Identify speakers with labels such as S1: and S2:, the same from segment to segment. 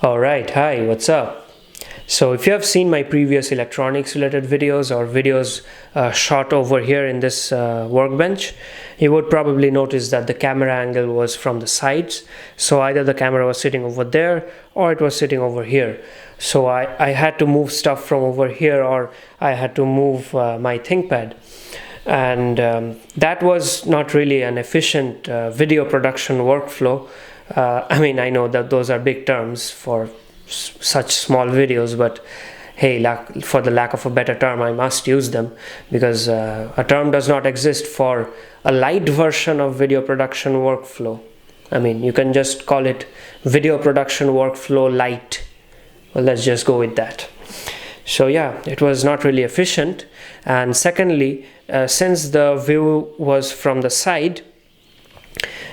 S1: Alright, hi, what's up? So if you have seen my previous electronics related videos or videos shot over here in this workbench, you would probably notice that the camera angle was from the sides. So either the camera was sitting over there or it was sitting over here. So I had to move stuff from over here, or I had to move my ThinkPad. And that was not really an efficient video production workflow. I know that those are big terms for such small videos, but hey, for the lack of a better term, I must use them because a term does not exist for a light version of video production workflow. You can just call it video production workflow light. Well, let's just go with that. So yeah, it was not really efficient. And secondly, since the view was from the side,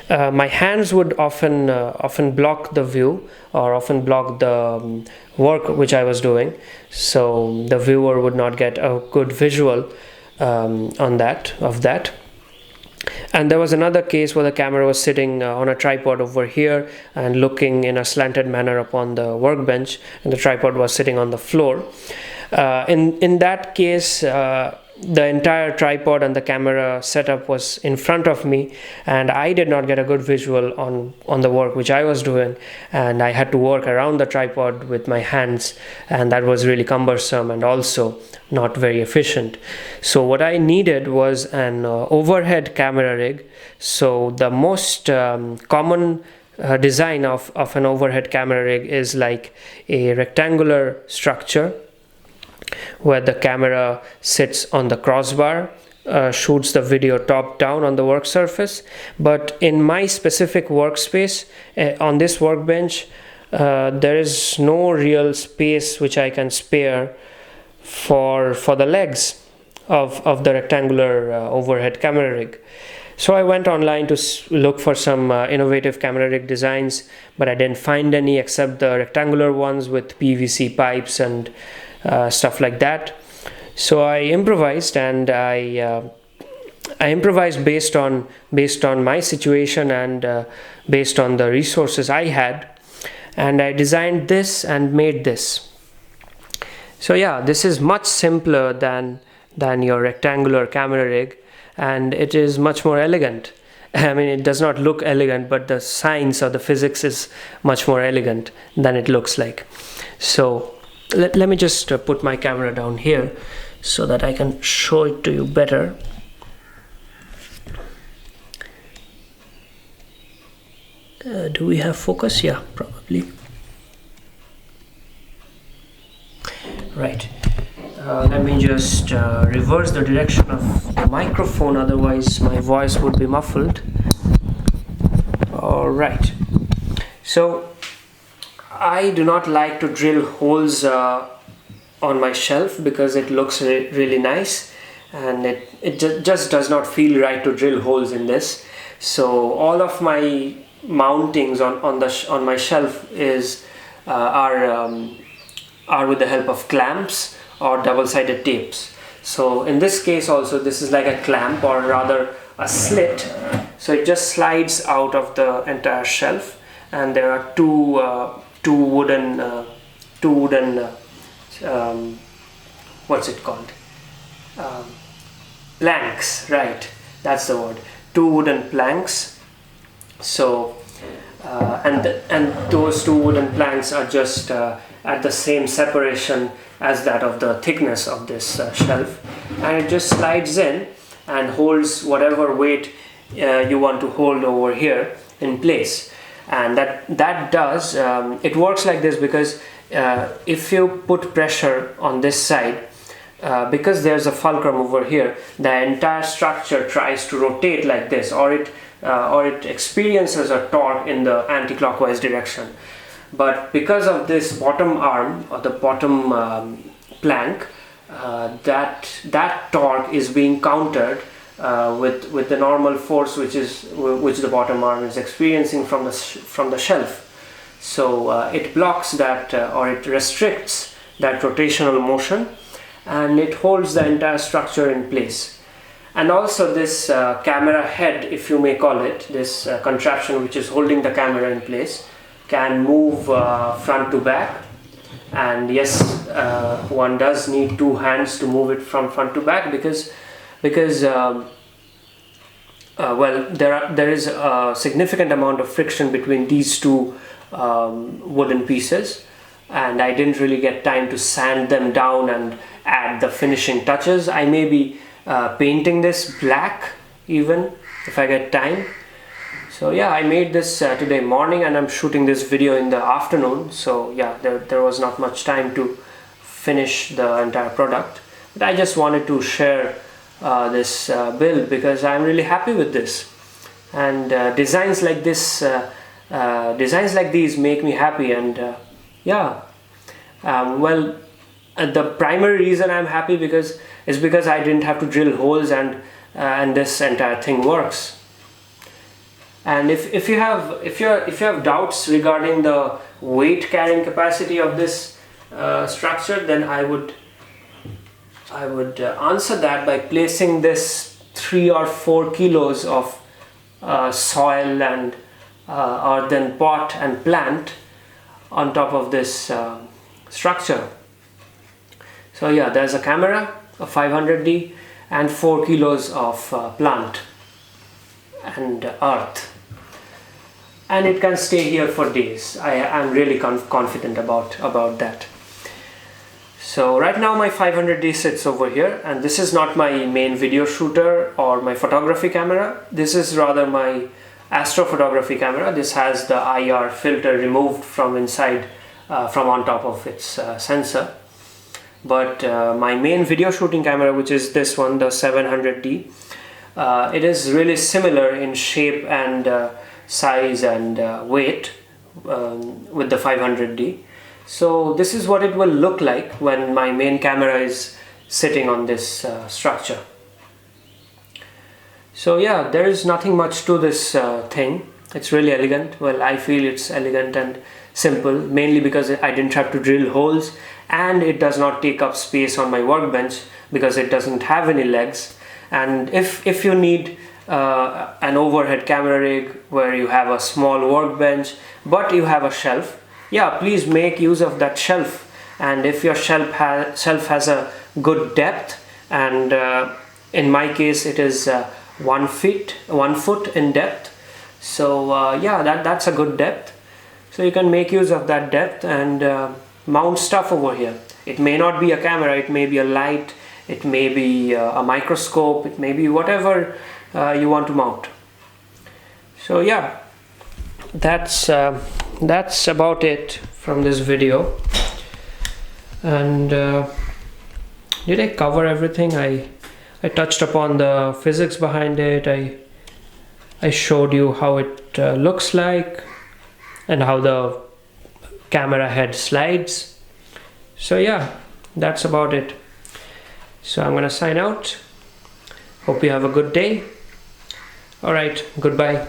S1: my hands would often block the view, or often block the work which I was doing, so the viewer would not get a good visual of that. And there was another case where the camera was sitting on a tripod over here and looking in a slanted manner upon the workbench, and the tripod was sitting on the floor. In that case, the entire tripod and the camera setup was in front of me, and I did not get a good visual on the work which I was doing, and I had to work around the tripod with my hands, and that was really cumbersome and also not very efficient. So what I needed was an overhead camera rig. So the most common design of an overhead camera rig is like a rectangular structure where the camera sits on the crossbar, shoots the video top down on the work surface. But in my specific workspace, on this workbench, there is no real space which I can spare for the legs of the rectangular overhead camera rig. So I went online to look for some innovative camera rig designs, but I didn't find any except the rectangular ones with PVC pipes and stuff like that. So I improvised, and I improvised based on my situation and based on the resources I had, and I designed this and made this. So yeah, this is much simpler than your rectangular camera rig, and it is much more elegant. It does not look elegant, but the science or the physics is much more elegant than it looks like. So let me just put my camera down here so that I can show it to you better. Do we have focus? Yeah, probably. Right. Let me just reverse the direction of the microphone, otherwise my voice would be muffled. All right. So I do not like to drill holes on my shelf because it looks really nice, and it just does not feel right to drill holes in this. So all of my mountings on my shelf are with the help of clamps or double-sided tapes. So in this case also, this is like a clamp, or rather a slit. So it just slides out of the entire shelf, and there are two wooden what's it called, planks, right, that's the word, two wooden planks. So and those two wooden planks are just at the same separation as that of the thickness of this shelf, and it just slides in and holds whatever weight you want to hold over here in place. And that does it works like this because if you put pressure on this side, because there's a fulcrum over here, the entire structure tries to rotate like this, or it experiences a torque in the anti-clockwise direction. But because of this bottom arm or the bottom plank, that torque is being countered with the normal force which the bottom arm is experiencing from the shelf. So it blocks that or it restricts that rotational motion, and it holds the entire structure in place. And also this camera head, if you may call it, this contraption which is holding the camera in place, can move front to back, and yes, one does need two hands to move it from front to back because well, there is a significant amount of friction between these two wooden pieces, and I didn't really get time to sand them down and add the finishing touches. I may be painting this black even if I get time. So yeah, I made this today morning, and I'm shooting this video in the afternoon, so yeah, there was not much time to finish the entire product, but I just wanted to share this build because I'm really happy with this, and designs like this, designs like these make me happy. And yeah, well, the primary reason I'm happy is because I didn't have to drill holes, and this entire thing works. And if you have doubts regarding the weight carrying capacity of this structure, then I would answer that by placing this 3 or 4 kilos of soil and earthen pot and plant on top of this structure. So yeah, there's a camera, a 500D, and 4 kilos of plant and earth, and it can stay here for days. I'm really confident about that. So right now my 500D sits over here, and this is not my main video shooter or my photography camera. This is rather my astrophotography camera. This has the IR filter removed from inside, from on top of its sensor. But my main video shooting camera, which is this one, the 700D, it is really similar in shape and size and weight with the 500D. So this is what it will look like when my main camera is sitting on this structure. So yeah, there is nothing much to this thing. It's really elegant. Well, I feel it's elegant and simple, mainly because I didn't have to drill holes, and it does not take up space on my workbench because it doesn't have any legs. And if you need an overhead camera rig where you have a small workbench but you have a shelf, yeah, please make use of that shelf. And if your shelf has a good depth, and in my case it is 1 foot in depth, so yeah, that's a good depth. So you can make use of that depth and mount stuff over here. It may not be a camera, it may be a light, it may be a microscope, it may be whatever you want to mount. So yeah, that's about it from this video. And did I cover everything? I touched upon the physics behind it. I showed you how it looks like and how the camera head slides. So yeah, that's about it. So I'm gonna sign out. Hope you have a good day. All right, goodbye.